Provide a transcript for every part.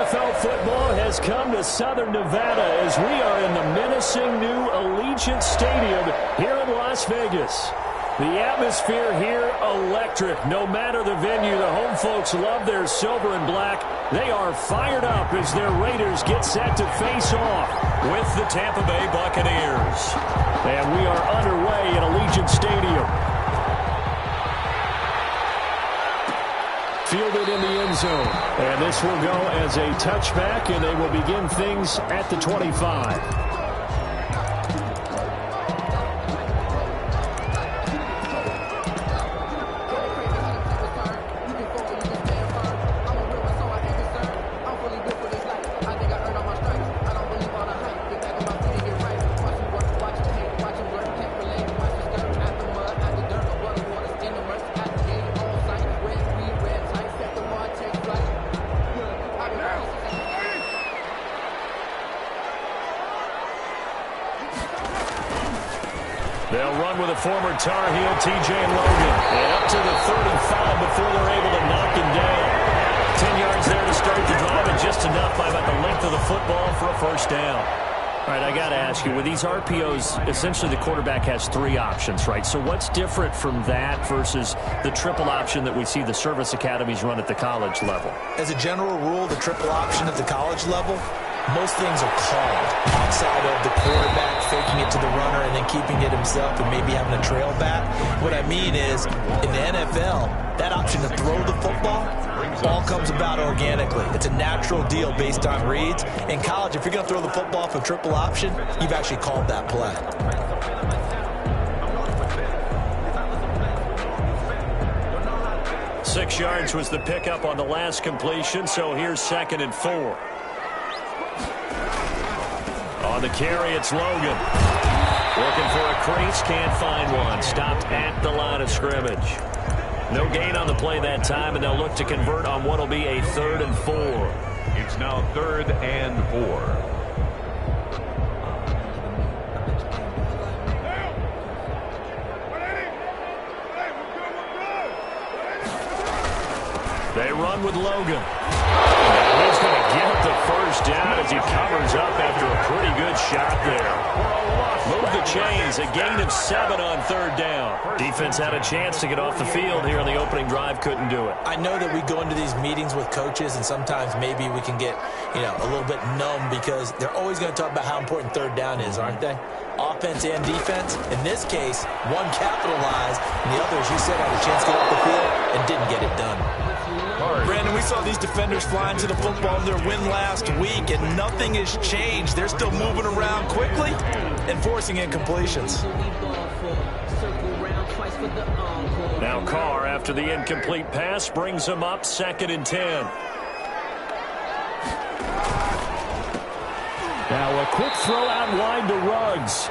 NFL football has come to Southern Nevada as we are in the menacing new Allegiant Stadium here in Las Vegas. The atmosphere here, electric. No matter the venue, the home folks love their silver and black. They are fired up as their Raiders get set to face off with the Tampa Bay Buccaneers. And we are underway in Allegiant Stadium. Fielded in the end zone. And this will go as a touchback, and they will begin things at the 25. They'll run with a former Tar Heel, T.J. Logan. And up to the 35 before they're able to knock him down. 10 yards there to start the drive, and just enough by about the length of the football for a first down. All right, I got to ask you, with these RPOs, essentially the quarterback has three options, right? So what's different from that versus the triple option that we see the service academies run at the college level? As a general rule, the triple option at the college level, most things are called outside of the quarterback faking it to the runner and then keeping it himself and maybe having a trail back. What I mean is, in the NFL, that option to throw the football all comes about organically. It's a natural deal based on reads. In college, if you're going to throw the football for triple option, you've actually called that play. Six yards was the pickup on the last completion, so here's 2nd and 4. On the carry, it's Logan. Looking for a crease, can't find one. Stopped at the line of scrimmage. No gain on the play that time, and they'll look to convert on what will be a 3rd and 4. It's now 3rd and 4. They run with Logan. He's going to get the first down as he covers up after a pretty good shot there. Move the chains, a gain of 7 on 3rd down. Defense had a chance to get off the field here on the opening drive, couldn't do it. I know that we go into these meetings with coaches, and sometimes maybe we can get, a little bit numb because they're always going to talk about how important 3rd down is, aren't they? Offense and defense. In this case, one capitalized, and the other, as you said, had a chance to get off the field and didn't get it done. Brandon, we saw these defenders flying to the football in their win last week, and nothing has changed. They're still moving around quickly and forcing incompletions. Now Carr, after the incomplete pass, brings him up 2nd and 10. Now a quick throw out wide to Ruggs.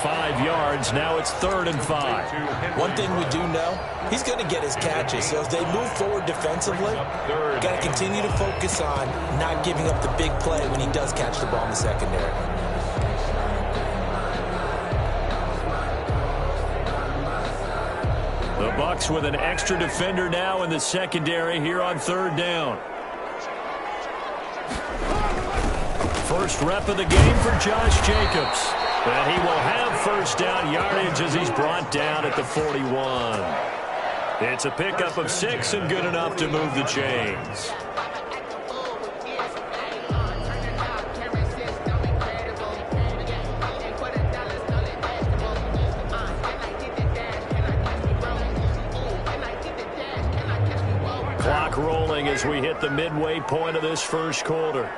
5 yards. Now it's 3rd and 5. One thing we do know, he's going to get his catches. So as they move forward defensively, got to continue to focus on not giving up the big play when he does catch the ball in the secondary. The Bucs with an extra defender now in the secondary here on 3rd down. First rep of the game for Josh Jacobs. And he will have first down yardage as he's brought down at the 41. It's a pickup of 6 and good enough to move the chains. Clock rolling as we hit the midway point of this first quarter.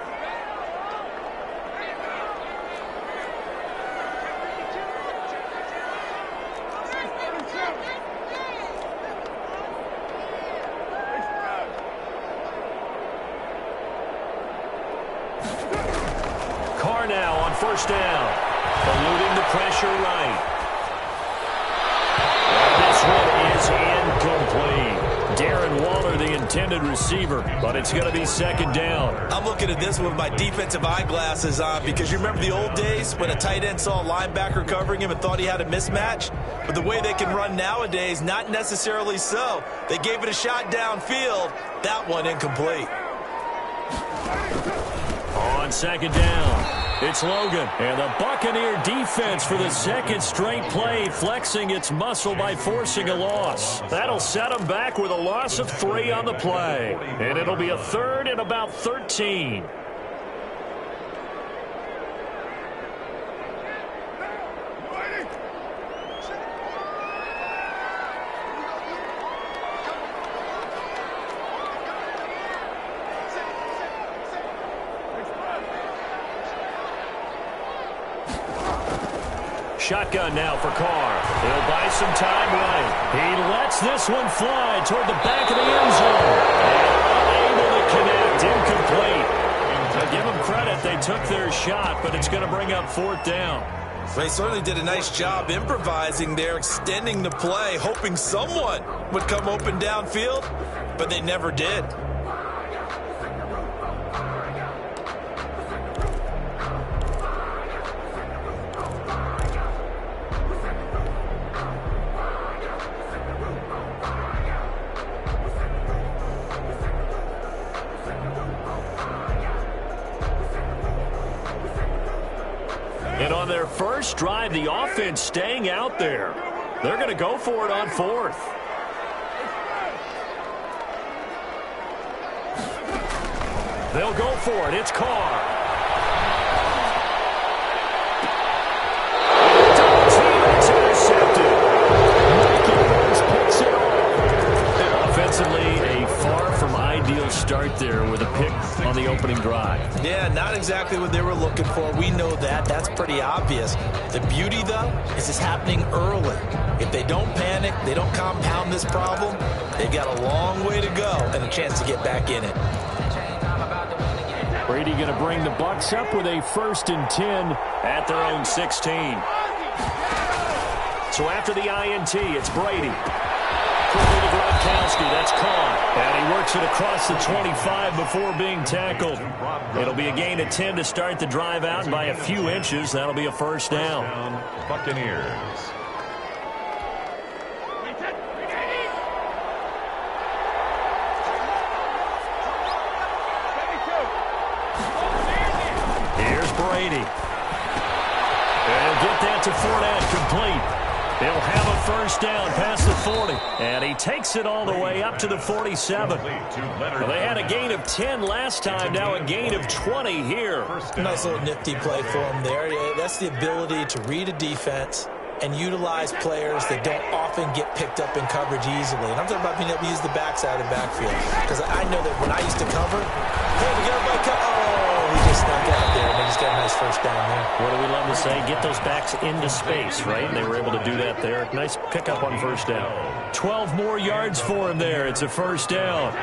Carr now on first down. Eluding the pressure right. This one is incomplete. Darren Waller, the intended receiver, but it's going to be 2nd down. I'm looking at this with my defensive eyeglasses on because you remember the old days when a tight end saw a linebacker covering him and thought he had a mismatch? But the way they can run nowadays, not necessarily so. They gave it a shot downfield. That one incomplete. On second down, it's Logan. And the Buccaneer defense for the second straight play flexing its muscle by forcing a loss. That'll set them back with a loss of 3 on the play. And it'll be a third and about 13. Shotgun now for Carr. He'll buy some time running. He lets this one fly toward the back of the end zone. And unable to connect. Incomplete. Now give them credit. They took their shot, but it's going to bring up 4th down. They certainly did a nice job improvising there, extending the play, hoping someone would come open downfield, but they never did. And on their first drive, the offense staying out there. They're going to go for it on 4th. They'll go for it. It's Carr. It's intercepted. Picks it off. Offensively, a far from ideal start there with a pick on the opening drive. Yeah, not exactly what they were looking for. We know that. That's pretty obvious. The beauty, though, is it's happening early. If they don't panic, they don't compound this problem, they've got a long way to go and a chance to get back in it. Brady going to bring the Bucs up with a 1st and 10 at their own 16. So after the INT, it's Brady. Quickly to Gronkowski. That's caught. And he works it across the 25 before being tackled. It'll be a gain of 10 to start the drive out, and by a few inches, that'll be a 1st down. Buccaneers. Here's Brady. And he'll get that to Fournette, complete. He'll have a 1st down past the 40. And he takes it all the way up to the 47. Well, they had a gain of 10 last time, now a gain of 20 here. Nice little nifty play for him there. That's the ability to read a defense and utilize players that don't often get picked up in coverage easily. And I'm talking about being able to use the backside and backfield. Because I know that when I used to cover, hey, we got everybody he just snuck out there, and they just got a nice 1st down there. What do we love to say? Get those backs into space, right? And they were able to do that there. Nice pickup on 1st down. 12 more yards for him there. It's a 1st down.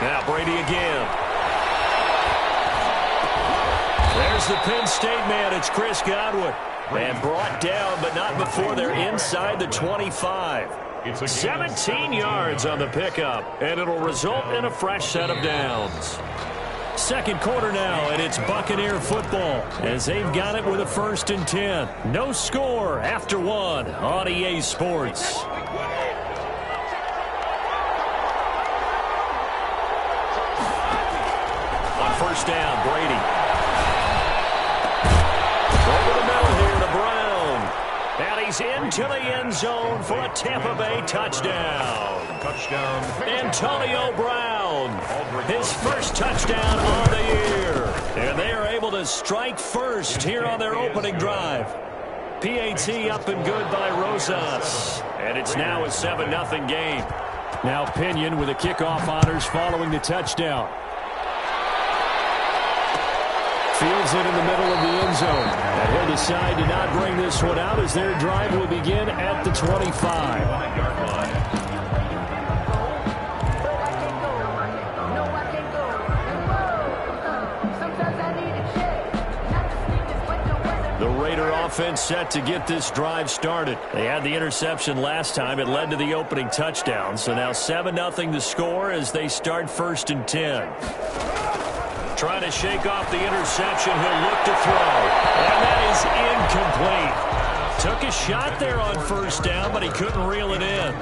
Now Brady again. There's the Penn State man. It's Chris Godwin. And brought down, but not before they're inside the 25. 17 yards on the pickup, and it'll result in a fresh set of downs. Second quarter now, and it's Buccaneer football as they've got it with a 1st and 10. No score after 1 on EA Sports. On 1st down, Brady. Over the middle here to Brown. And he's into the end zone for a Tampa Bay touchdown. Touchdown. Antonio Brown, his 1st touchdown on the year. And they are able to strike first here on their opening drive. PAT up and good by Rosas. And it's now a 7-0 game. Now Pinion with the kickoff honors following the touchdown. Fields it in the middle of the end zone. And he'll decide to not bring this one out as their drive will begin at the 25. The Raider offense set to get this drive started. They had the interception last time. It led to the opening touchdown. So now 7-0 the score as they start 1st and 10. Trying to shake off the interception. He'll look to throw. And that is incomplete. Took a shot there on 1st down, but he couldn't reel it in.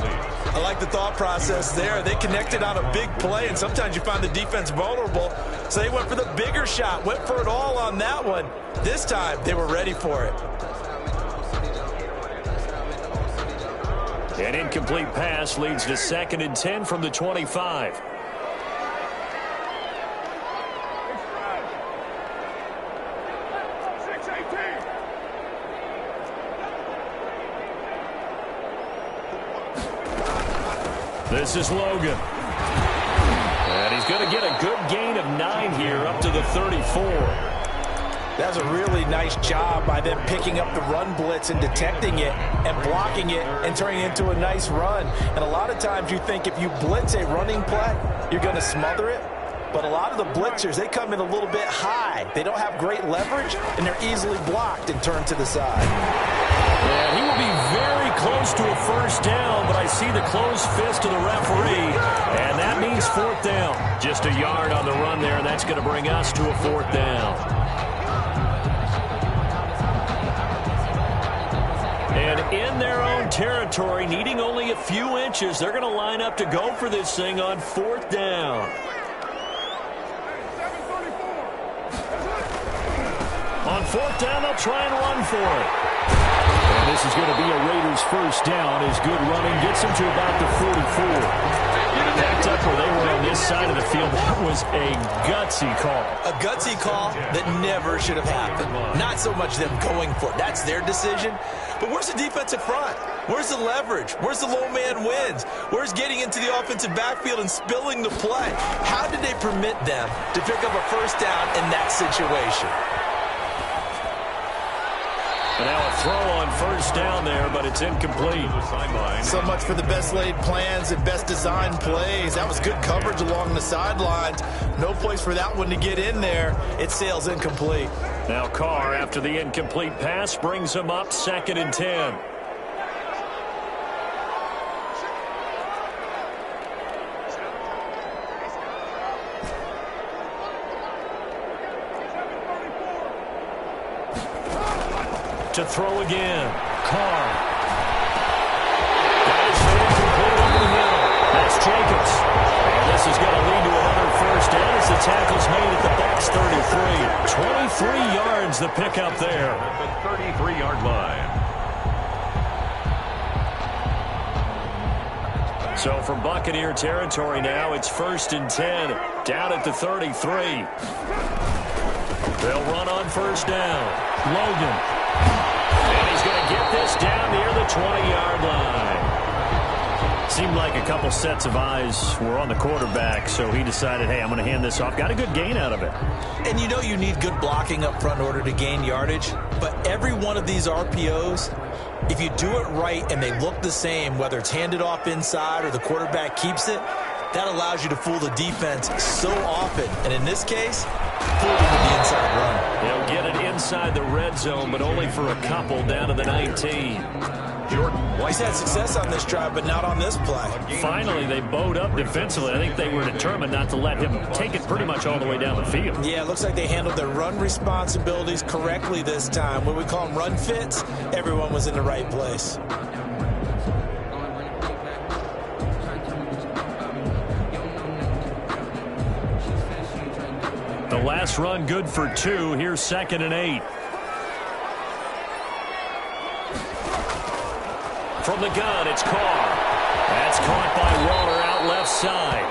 I like the thought process there. They connected on a big play, and sometimes you find the defense vulnerable. So they went for the bigger shot, went for it all on that one. This time, they were ready for it. An incomplete pass leads to 2nd and 10 from the 25. This is Logan. And he's going to get a good gain of 9 here up to the 34. That's a really nice job by them picking up the run blitz and detecting it and blocking it and turning it into a nice run. And a lot of times you think if you blitz a running play, you're going to smother it. But a lot of the blitzers, they come in a little bit high. They don't have great leverage, and they're easily blocked and turned to the side. And he will be very close to a first down, but I see the closed fist of the referee, and that means 4th down. Just a yard on the run there, and that's going to bring us to a 4th down. And in their own territory, needing only a few inches, they're going to line up to go for this thing on 4th down. On 4th down, they'll try and run for it. And this is going to be a Raiders first down as good running gets them to about the 44. Backed up where they were on this side of the field. That was a gutsy call. A gutsy call that never should have happened. Not so much them going for it. That's their decision. But where's the defensive front? Where's the leverage? Where's the low man wins? Where's getting into the offensive backfield and spilling the play? How did they permit them to pick up a first down in that situation? And now a throw on first down there, but it's incomplete. So much for the best laid plans and best designed plays. That was good coverage along the sidelines. No place for that one to get in there. It sails incomplete. Now Carr, after the incomplete pass, brings him up 2nd and 10. To throw again. Carr. That is complete over the middle. That's Jacobs. And this is going to lead to another first down as the tackle's made at the Bucs 33. 23 yards the pickup there. The 33-yard line. So from Buccaneer territory now, it's 1st and 10. Down at the 33. They'll run on first down. Logan. And he's going to get this down near the 20-yard line. Seemed like a couple sets of eyes were on the quarterback, so he decided, hey, I'm going to hand this off. Got a good gain out of it. And you know you need good blocking up front in order to gain yardage. But every one of these RPOs, if you do it right and they look the same, whether it's handed off inside or the quarterback keeps it, that allows you to fool the defense so often. And in this case, fooled him with the inside run. They'll get it inside the red zone, but only for a couple down to the 19. He's had success on this drive, but not on this play. Finally, they bowed up defensively. I think they were determined not to let him take it pretty much all the way down the field. Yeah, it looks like they handled their run responsibilities correctly this time. When we call them run fits, everyone was in the right place. The last run good for 2. Here's 2nd and 8. From the gun, it's Carr. That's caught by Waller out left side.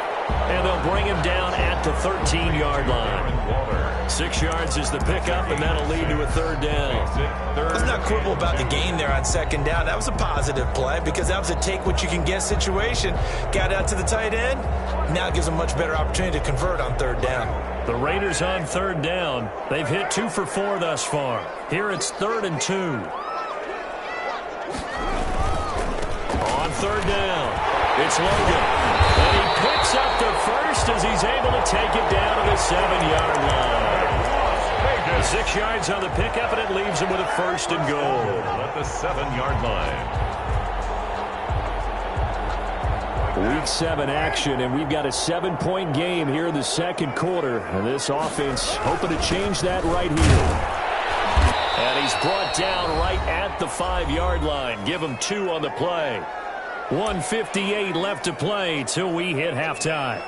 And they'll bring him down at the 13-yard line. 6 yards is the pickup, and that'll lead to a 3rd down. Let's not quibble about the gain there on 2nd down. That was a positive play because that was a take-what-you-can-get situation. Got out to the tight end. Now it gives them a much better opportunity to convert on 3rd down. The Raiders on 3rd down. They've hit 2 for 4 thus far. Here it's 3rd and 2. On 3rd down, it's Logan. And he picks up the first as he's able to take it down to the 7-yard line. 6 yards on the pickup, and it leaves him with a 1st and goal. At the 7-yard line. Week 7 action, and we've got a 7-point game here in the 2nd quarter. And this offense hoping to change that right here. And he's brought down right at the 5-yard line. Give him 2 on the play. 1:58 left to play till we hit halftime.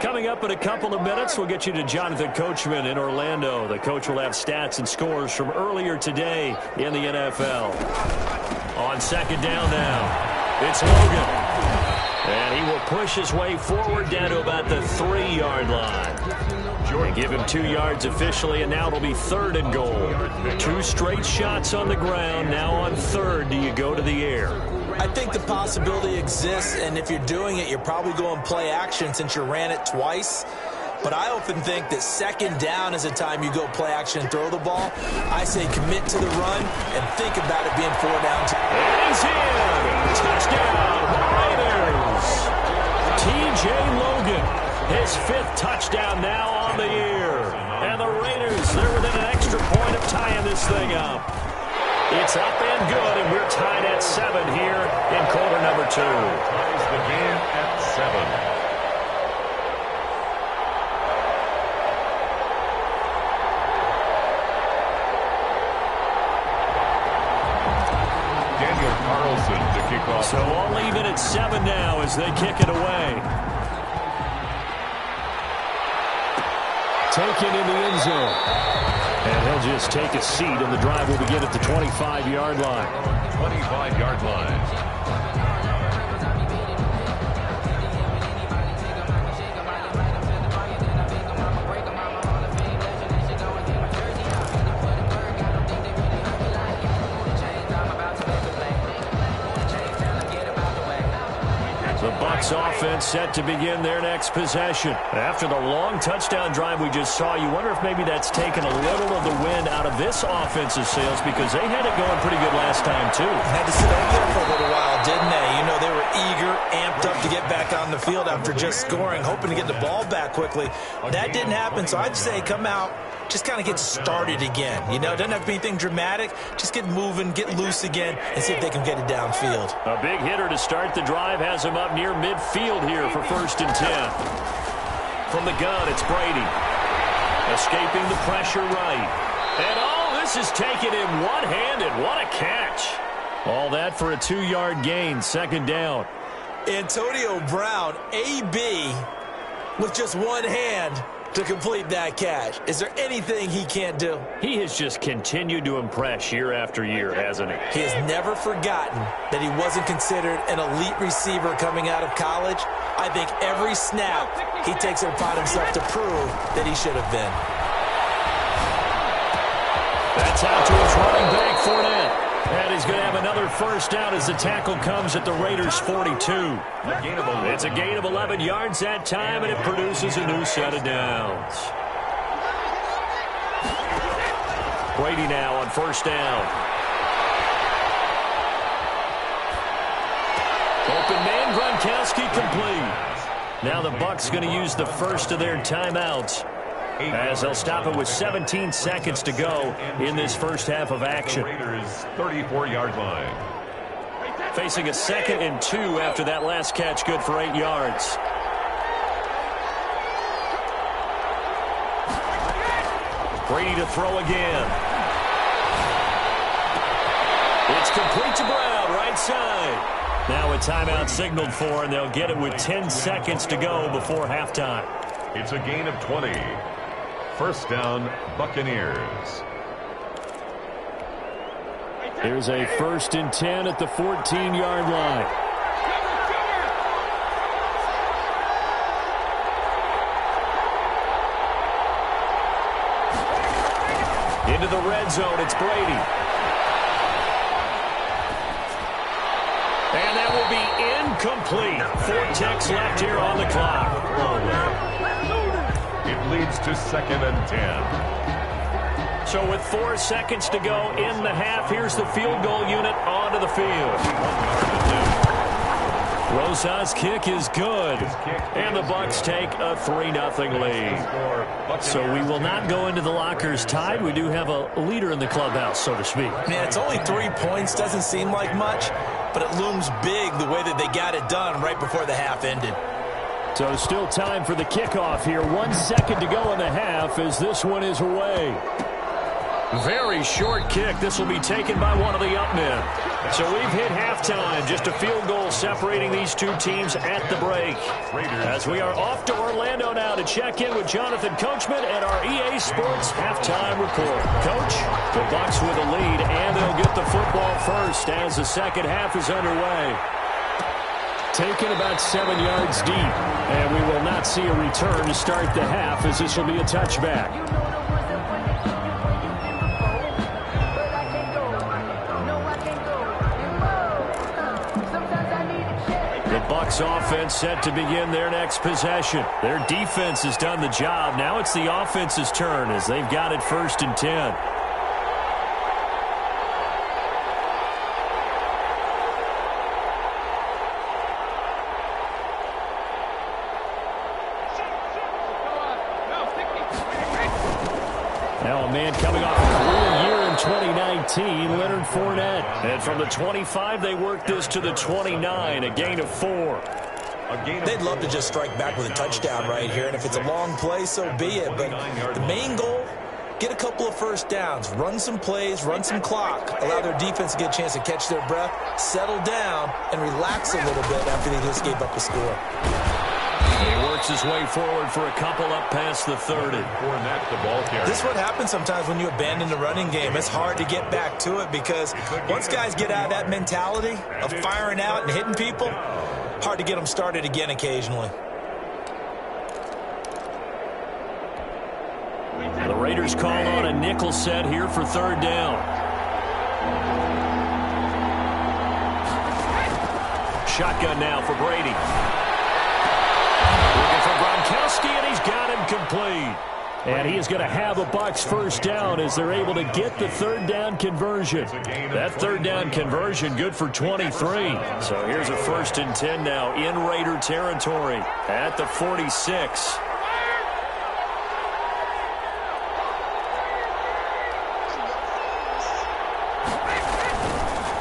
Coming up in a couple of minutes, we'll get you to Jonathan Coachman in Orlando. The coach will have stats and scores from earlier today in the NFL. On second down now, it's Logan. And he will push his way forward down to about the 3-yard line. And give him 2 yards officially, and now it'll be 3rd and goal. 2 straight shots on the ground. Now on 3rd, do you go to the air? I think the possibility exists, and if you're doing it, you're probably going play action since you ran it twice. But I often think that second down is a time you go play action and throw the ball. I say commit to the run and think about it being 4 down. And he's in. Touchdown, Raiders. T.J. Logan, his 5th touchdown now on the year. And the Raiders, they're within an extra point of tying this thing up. It's up and good, and we're tied at 7 here in quarter number 2. Ties the game at 7. Daniel Carlson to kick off. So all even at 7 now as they kick it away. Taken in the end zone. And he'll just take a seat, and the drive will begin at the 25-yard line. 25-yard line. The Bucs offense set to begin their next possession. After the long touchdown drive we just saw, you wonder if maybe that's taken a little of the wind out of this offensive sails, because they had it going pretty good last time, too. Had to sit over there for a little while, didn't they? You know, they were eager, amped up to get back on the field after just scoring, hoping to get the ball back quickly. That didn't happen, so I'd say come out, just kind of get started again. You know, it doesn't have to be anything dramatic. Just get moving, get loose again, and see if they can get it downfield. A big hitter to start the drive has him up near midfield here for 1st and 10. From the gun, it's Brady. Escaping the pressure right. And oh, this is taken in one-handed. What a catch. All that for a 2-yard gain, 2nd down. Antonio Brown, AB, with just one hand to complete that catch. Is there anything he can't do? He has just continued to impress year after year, hasn't he? He has never forgotten that he wasn't considered an elite receiver coming out of college. I think every snap he takes it upon himself to prove that he should have been. That's out to his running back, Fournette. And he's going to have another 1st down as the tackle comes at the Raiders' 42. It's a gain of 11 yards that time, and it produces a new set of downs. Brady now on 1st down. Open man, Gronkowski complete. Now the Bucs going to use the first of their timeouts, as they'll stop it with 17 seconds to go in this first half of action. Raiders 34-yard line. Facing a 2nd and 2 after that last catch, good for 8 yards. Brady to throw again. It's complete to Brown, right side. Now a timeout signaled for, and they'll get it with 10 seconds to go before halftime. It's a gain of 20. 1st down, Buccaneers. Here's a 1st and 10 at the 14-yard line. Into the red zone, it's Brady. And that will be incomplete. 4 ticks left here on the clock. It leads to 2nd and 10. So with 4 seconds to go in the half, here's the field goal unit onto the field. Rosas' kick is good. And the Bucs take a 3-0 lead. So we will not go into the lockers tied. We do have a leader in the clubhouse, so to speak. Man, it's only 3 points. Doesn't seem like much, but it looms big the way that they got it done right before the half ended. So still time for the kickoff here. 1 second to go in the half as this one is away. Very short kick. This will be taken by one of the up men. So we've hit halftime. Just a field goal separating these two teams at the break. As we are off to Orlando now to check in with Jonathan Coachman and our EA Sports halftime report. Coach, the Bucs with a lead, and they'll get the football first as the second half is underway. Taken about 7 yards deep, and we will not see a return to start the half as this will be a touchback. Bucs offense set to begin their next possession. Their defense has done the job. Now it's the offense's turn as they've got it 1st and 10. Now a man coming off a career year in 2019, Leonard Fournette. And from the 25, they work this to the 29, a gain of 4. They'd love to just strike back with a touchdown right here, and if it's a long play, so be it. But the main goal, get a couple of first downs, run some plays, run some clock, allow their defense to get a chance to catch their breath, settle down, and relax a little bit after they just gave up a score. He works his way forward for a couple up past the 30. This is what happens sometimes when you abandon the running game. It's hard to get back to it because once guys get out of that mentality of firing out and hitting people, hard to get them started again occasionally. The Raiders call on a nickel set here for 3rd down. Shotgun now for Brady. Looking for Gronkowski, and he's got him complete. And he is going to have a Bucs first down as they're able to get the 3rd down conversion. That 3rd down conversion good for 23. So here's a 1st and 10 now in Raider territory at the 46.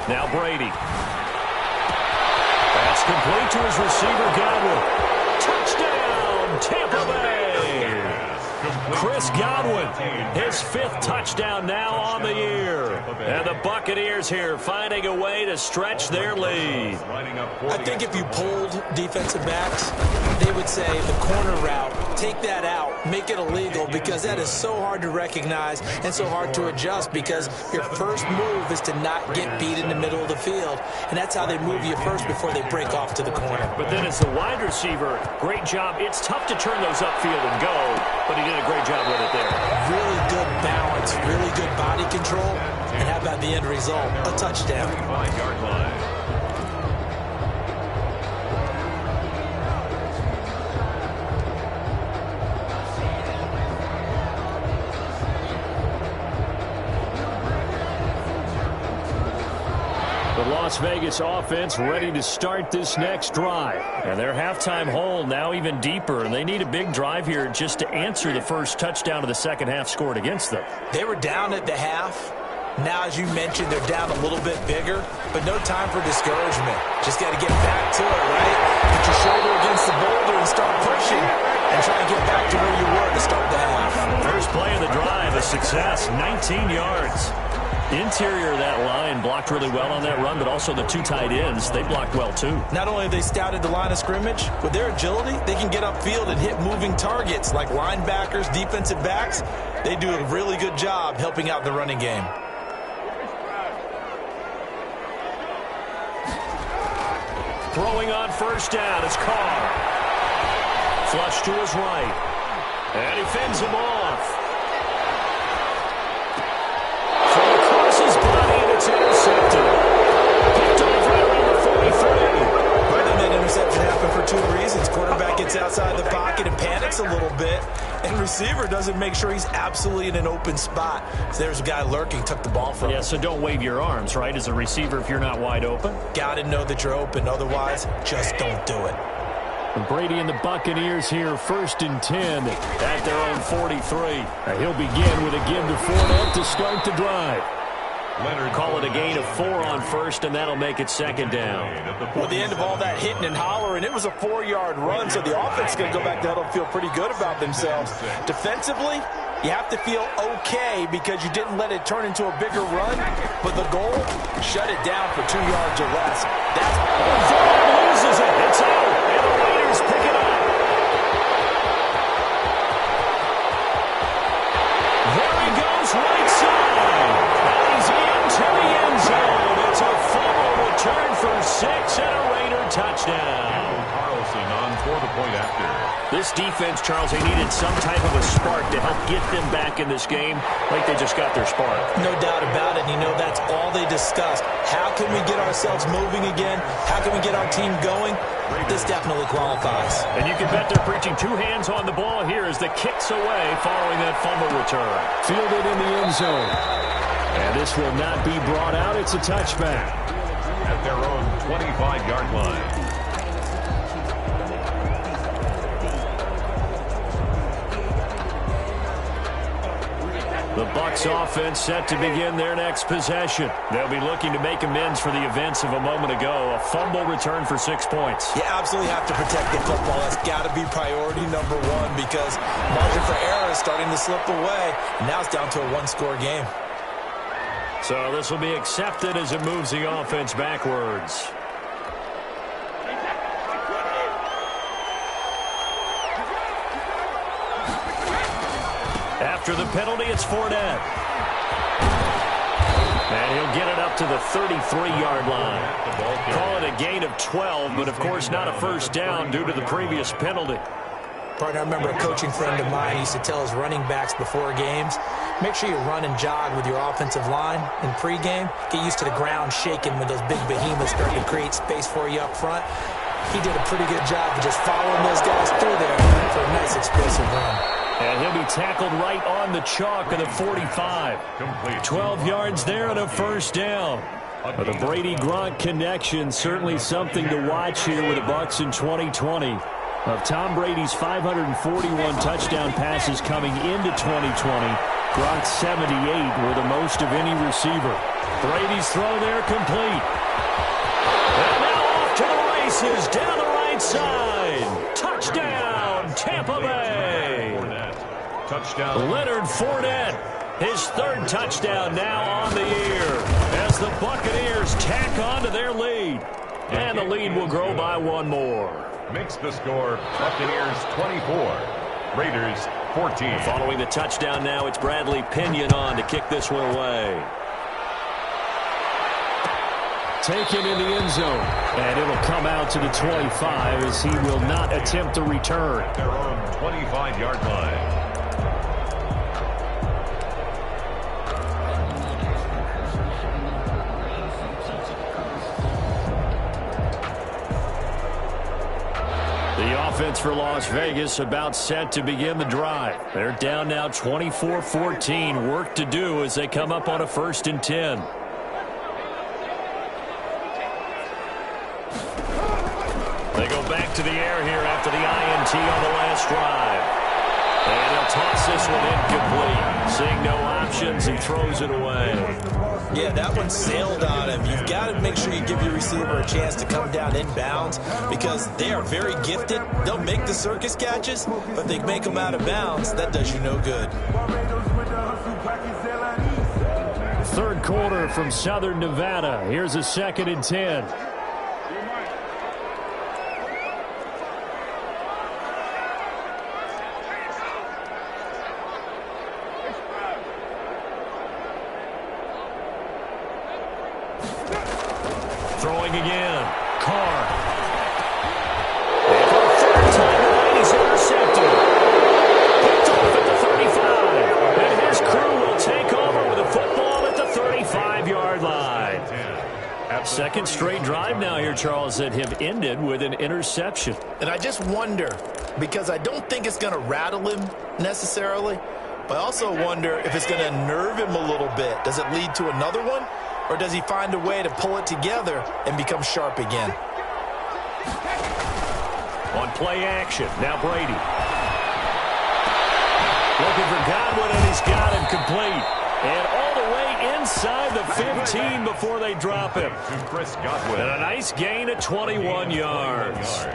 Now Brady. That's complete to his receiver, Godwin. Touchdown, Tampa Bay. Chris Godwin, his 5th touchdown now on the year. And the Buccaneers here finding a way to stretch their lead. I think if you pulled defensive backs, they would say the corner route, take that out, make it illegal, because that is so hard to recognize and so hard to adjust because your first move is to not get beat in the middle of the field. And that's how they move you first before they break off to the corner. But then as the wide receiver, great job. It's tough to turn those upfield and go, but he did a great job with it there. Really good balance, really good body control, and how about the end result? A touchdown. 5-yard line. Las Vegas offense ready to start this next drive. And their halftime hole now even deeper, and they need a big drive here just to answer the first touchdown of the second half scored against them. They were down at the half. Now, as you mentioned, they're down a little bit bigger, but no time for discouragement. Just got to get back to it, right? Put your shoulder against the boulder and start pushing and try to get back to where you were to start the half. First play of the drive, a success, 19 yards. Interior of that line blocked really well on that run, but also the 2 tight ends, they blocked well too. Not only have they scouted the line of scrimmage, with their agility, they can get upfield and hit moving targets like linebackers, defensive backs. They do a really good job helping out the running game. Throwing on first down is Carr. Flush to his right. And he fends him off. From across his body, and it's intercepted. Picked off right around the 43. Well, then that interception happened for 2 reasons. Quarterback gets outside the pocket and panics a little bit. And receiver doesn't make sure he's absolutely in an open spot. So there's a guy lurking, took the ball from him. Yeah, so don't wave your arms, right, as a receiver if you're not wide open. Got to know that you're open. Otherwise, just don't do it. Brady and the Buccaneers here, 1st and 10 at their own 43. He'll begin with a give to Fournette to start the drive. Leonard call it a gain of 4 on 1st, and that'll make it 2nd down. Well, at the end of all that hitting and hollering, it was a 4-yard run, so the offense is going to go back to huddle and feel pretty good about themselves. Defensively, you have to feel okay because you didn't let it turn into a bigger run, but the goal, shut it down for 2 yards or less. That's loses it. It's out, and the Raiders pick it up. There he goes, right side. He's into the end zone. It's a fumble return for 6 and a Raider touchdown. Carlson on for the point after. This defense, Charles, they needed some type of a spark to help get them back in this game, like they just got their spark. no doubt about it. And, that's all they discussed. How can we get ourselves moving again? How can we get our team going? This definitely qualifies. And you can bet they're preaching 2 hands on the ball here as the kick's away following that fumble return. Fielded in the end zone. And this will not be brought out. It's a touchback. At their own 25-yard line. The Bucs offense set to begin their next possession. They'll be looking to make amends for the events of a moment ago. A fumble return for 6 points. You absolutely have to protect the football. That's got to be priority number 1 because margin for error is starting to slip away. And now it's down to a 1-score game. So this will be accepted as it moves the offense backwards. After the penalty, it's Fournette. And he'll get it up to the 33-yard line. Call it a gain of 12, but of course not a first down due to the previous penalty. Partner, I remember a coaching friend of mine used to tell his running backs before games, make sure you run and jog with your offensive line in pregame. Get used to the ground shaking when those big behemoths start to create space for you up front. He did a pretty good job of just following those guys through there for a nice explosive run. And he'll be tackled right on the chalk of the 45. 12 yards there and a first down. But the Brady-Gronk connection, certainly something to watch here with the Bucs in 2020. Of Tom Brady's 541 touchdown passes coming into 2020, Gronk's 78 were the most of any receiver. Brady's throw there complete. And now off to the races down the right side. Touchdown, Tampa Bay. Touchdown. Leonard Fournette, his 3rd touchdown now on the year as the Buccaneers tack on to their lead. And the lead will grow by 1 more. Makes the score Buccaneers 24, Raiders 14. Following the touchdown now, it's Bradley Pinion on to kick this one away. Taken in the end zone, and it'll come out to the 25 as he will not attempt to return. Their own 25-yard line. The offense for Las Vegas about set to begin the drive. They're down now 24-14. Work to do as they come up on a 1st and 10. They go back to the air here after the INT on the last drive. And he'll toss this one incomplete. Seeing no options, he throws it away. Yeah, that one sailed on him. You've got to make sure you give your receiver a chance to come down inbounds because they are very gifted. They'll make the circus catches, but if they make them out of bounds, that does you no good. 3rd quarter from Southern Nevada. Here's a 2nd and 10. Throwing again. Carr. And for the 3rd time tonight, he's intercepted. Picked off at the 35. And his crew will take over with a football at the 35-yard line. Second straight drive now here, Charles, that have ended with an interception. And I just wonder, because I don't think it's going to rattle him necessarily, but I also wonder if it's going to nerve him a little bit. Does it lead to another one, or does he find a way to pull it together and become sharp again? On play action, now Brady. Looking for Godwin, and he's got him complete. And all the way inside the 15 before they drop him. And a nice gain at 21 yards.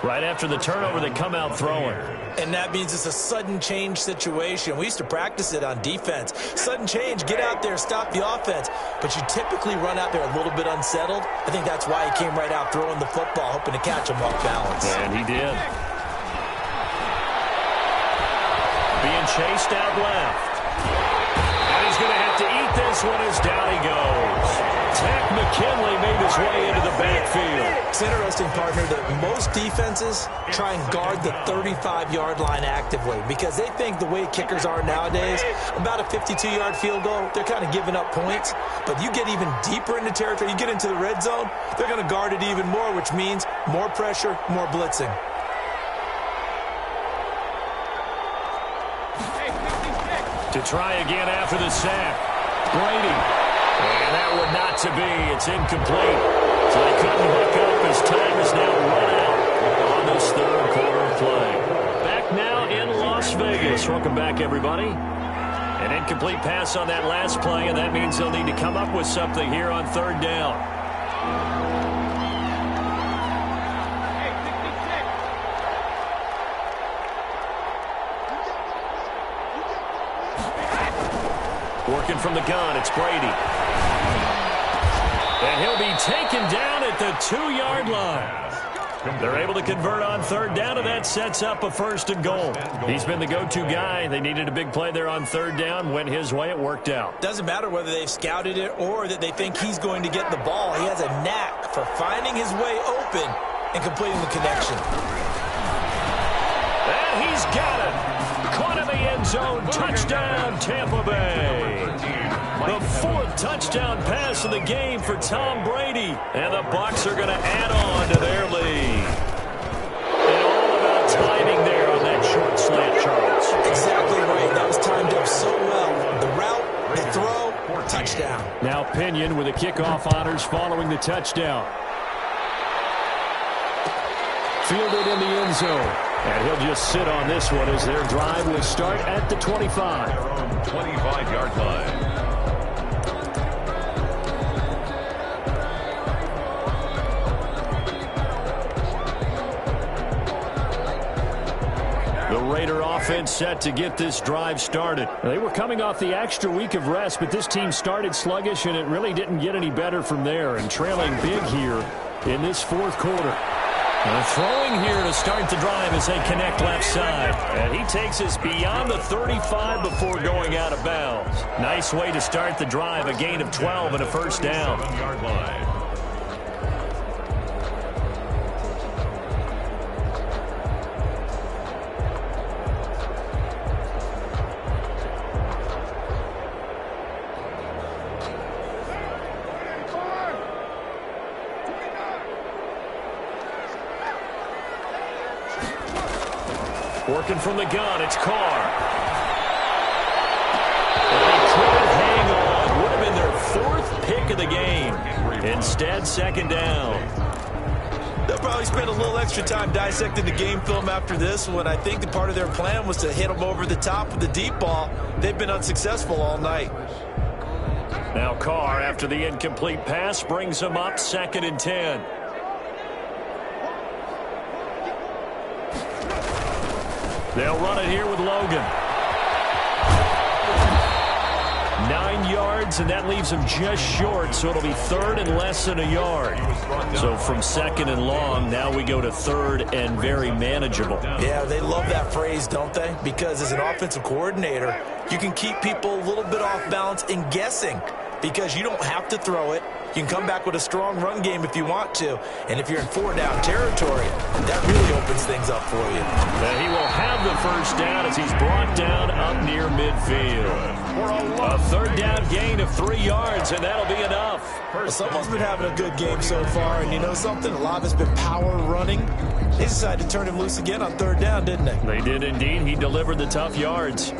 Right after the turnover, they come out throwing. And that means it's a sudden change situation. We used to practice it on defense. Sudden change, get out there, stop the offense. But you typically run out there a little bit unsettled. I think that's why he came right out throwing the football, hoping to catch him off balance. And he did. Being chased out left. And he's going to have to eat this one as down he goes. Tech McKinley made his way into the backfield. It's interesting, partner, that most defenses try and guard the 35-yard line actively because they think the way kickers are nowadays, about a 52-yard field goal, they're kind of giving up points. But you get even deeper into territory, you get into the red zone, they're going to guard it even more, which means more pressure, more blitzing. To try again after the sack. Brady. And that one not to be. It's incomplete. So they couldn't hook up as time is now run out on this third quarter play. Back now in Las Vegas. Welcome back, everybody. An incomplete pass on that last play, and that means they'll need to come up with something here on third down. Working from the gun, it's Brady. And he'll be taken down at the 2-yard line. They're able to convert on third down, and that sets up a first and goal. He's been the go-to guy. They needed a big play there on third down. Went his way. It worked out. Doesn't matter whether they've scouted it or that they think he's going to get the ball. He has a knack for finding his way open and completing the connection. And he's got it. Caught in the end zone. Touchdown, Tampa Bay. The fourth touchdown pass of the game for Tom Brady. And the Bucs are going to add on to their lead. And all about timing there on that short slant, Charles. Exactly right. That was timed up so well. The route, the throw, touchdown. Now Pinion with the kickoff honors following the touchdown. Fielded in the end zone. And he'll just sit on this one as their drive will start at the 25. 25-yard line. The Raider offense set to get this drive started. They were coming off the extra week of rest, but this team started sluggish, and it really didn't get any better from there. And trailing big here in this fourth quarter. Throwing here to start the drive as they connect left side. And he takes us beyond the 35 before going out of bounds. Nice way to start the drive. A gain of 12 and a first down. 7-yard line. Working from the gun, it's Carr. And he couldn't hang on. Would have been their fourth pick of the game. Instead, second down. They'll probably spend a little extra time dissecting the game film after this one. I think the part of their plan was to hit them over the top with the deep ball. They've been unsuccessful all night. Now Carr, after the incomplete pass, brings them up 2nd and 10. They'll run it here with Logan. 9 yards, and that leaves them just short, so it'll be third and less than a yard. So from second and long, now we go to third and very manageable. Yeah, they love that phrase, don't they? Because as an offensive coordinator, you can keep people a little bit off balance and guessing. because you don't have to throw it. You can come back with a strong run game if you want to. And if you're in 4-down territory, that really opens things up for you. And he will have the first down as he's brought down up near midfield. A 3rd down gain of 3 yards, and that'll be enough. Well, someone's been having a good game so far, and you know something? A lot of it's been power running. They decided to turn him loose again on 3rd down, didn't they? They did indeed. He delivered the tough yards.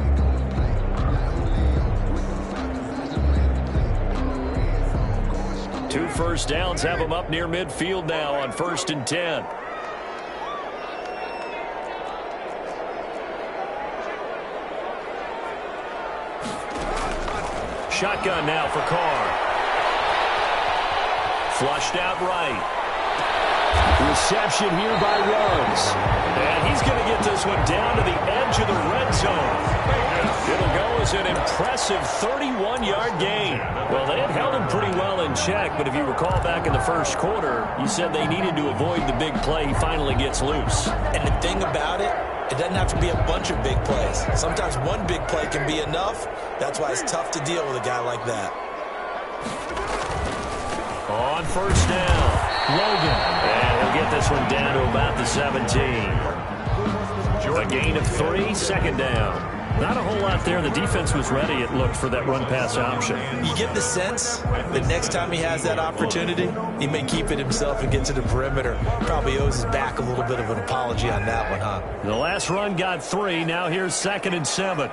Two first downs have him up near midfield now on 1st and 10. Shotgun now for Carr. Flushed out right. Reception here by Ruggs. And he's going to get this one down to the edge of the red zone. It'll go as an impressive 31-yard gain. Well, they had held him pretty well in check, but if you recall back in the first quarter, you said they needed to avoid the big play. He finally gets loose. And the thing about it, it doesn't have to be a bunch of big plays. Sometimes one big play can be enough. That's why it's tough to deal with a guy like that. On 1st down, Logan. And he'll get this one down to about the 17. A gain of 3, 2nd down. Not a whole lot there. The defense was ready, it looked, for that run-pass option. You get the sense that next time he has that opportunity, he may keep it himself and get to the perimeter. Probably owes his back a little bit of an apology on that one, huh? The last run got 3. Now here's 2nd and 7.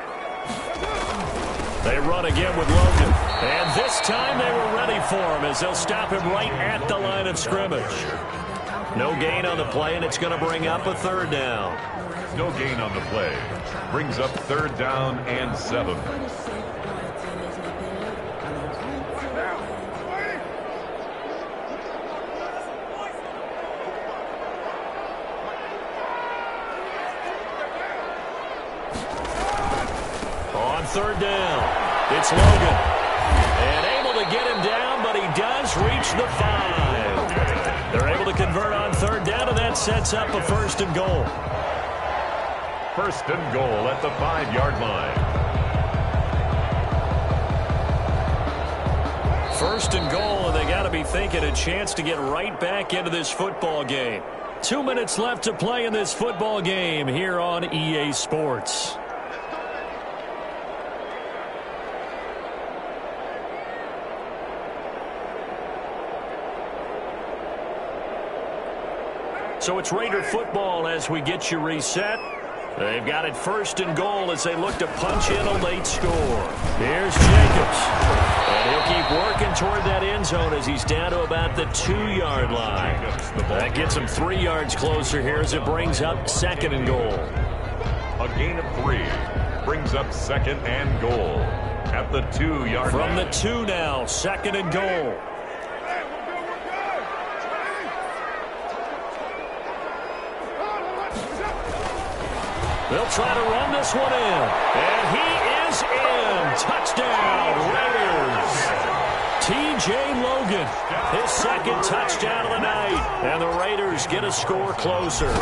They run again with Logan. And this time they were ready for him as they'll stop him right at the line of scrimmage. No gain on the play, and it's going to bring up a 3rd down. No gain on the play. Brings up 3rd down and 7. On 3rd down, it's Logan. And able to get him down, but he does reach the 5. They're able to convert on 3rd down, and that sets up a 1st and goal. 1st and goal at the 5-yard line. 1st and goal, and they got to be thinking a chance to get right back into this football game. 2 minutes left to play in this football game here on EA Sports. So it's Raider football as we get you reset. They've got it 1st and goal as they look to punch in a late score. Here's Jacobs. And he'll keep working toward that end zone as he's down to about the 2-yard line. That gets him 3 yards closer here as it brings up 2nd and goal. A gain of 3 brings up 2nd and goal at the 2-yard line. From the 2 now, 2nd and goal. They'll try to run this one in. And he is in. Touchdown, Raiders. T.J. Logan, his 2nd touchdown of the night. And the Raiders get a score closer.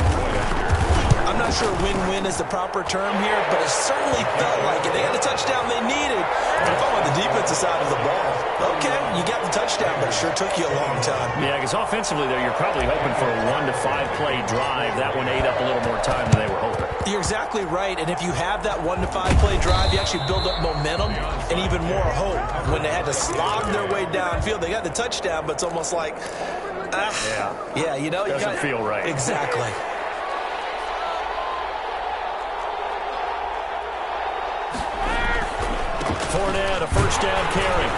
I'm not sure win-win is the proper term here, but it certainly felt like it. They had the touchdown they needed. If I'm on the defensive side of the ball, okay, you got the touchdown, but it sure took you a long time. Yeah, because offensively, though, you're probably hoping for a 1 to 5 play drive. That one ate up a little more time than they were hoping. You're exactly right, and if you have that 1 to 5 play drive, you actually build up momentum and even more hope. When they had to slob their way downfield, they got the touchdown, but it's almost like, yeah, you know, doesn't feel right. Exactly. Fournette, a 1st down carry.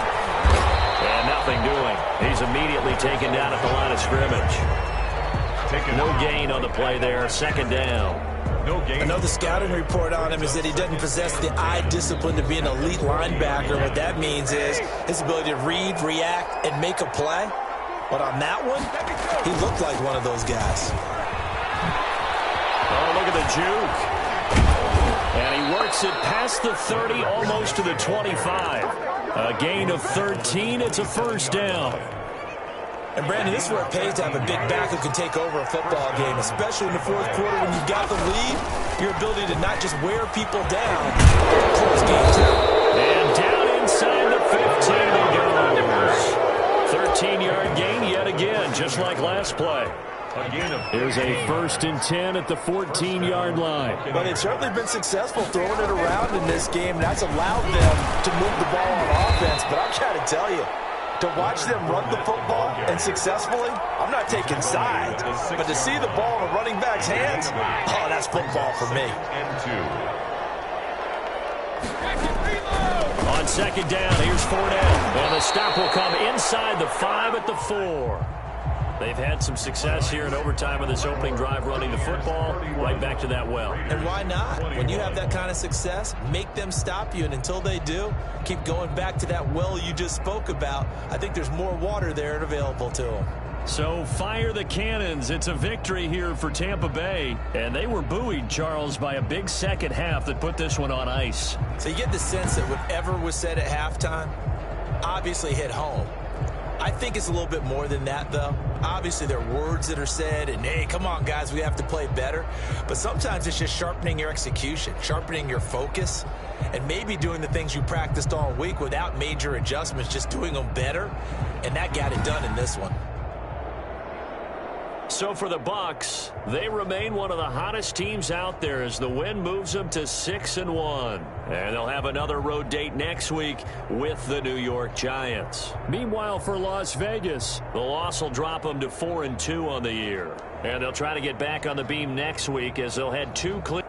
And nothing doing. He's immediately taken down at the line of scrimmage. No gain on the play there. 2nd down. No gain. I know the scouting report on him is that he doesn't possess the eye discipline to be an elite linebacker. What that means is his ability to read, react, and make a play. But on that one, he looked like one of those guys. Oh, look at the juke. And he works it past the 30, almost to the 25. A gain of 13. It's a 1st down. And, Brandon, this is where it pays to have a big back who can take over a football game, especially in the 4th quarter when you've got the lead. Your ability to not just wear people down, but close games out. And down inside the 15 to go. 14-yard gain yet again, just like last play. Here's a 1st and 10 at the 14-yard line. But they've certainly been successful throwing it around in this game. That's allowed them to move the ball on offense. But I've got to tell you, to watch them run the football and successfully, I'm not taking sides. But to see the ball in a running back's hands, oh, that's football for me. On 2nd down, here's Fournette. And the stop will come inside the 5 at the 4. They've had some success here in overtime of this opening drive running the football. Right back to that well. And why not? When you have that kind of success, make them stop you. And until they do, keep going back to that well you just spoke about. I think there's more water there and available to them. So fire the cannons. It's a victory here for Tampa Bay. And they were buoyed, Charles, by a big second half that put this one on ice. So you get the sense that whatever was said at halftime obviously hit home. I think it's a little bit more than that, though. Obviously, there are words that are said, and, hey, come on, guys, we have to play better. But sometimes it's just sharpening your execution, sharpening your focus, and maybe doing the things you practiced all week without major adjustments, just doing them better. And that got it done in this one. So for the Bucs, they remain one of the hottest teams out there as the win moves them to 6-1. And they'll have another road date next week with the New York Giants. Meanwhile, for Las Vegas, the loss will drop them to 4-2 on the year. And they'll try to get back on the beam next week as they'll head 2 clear.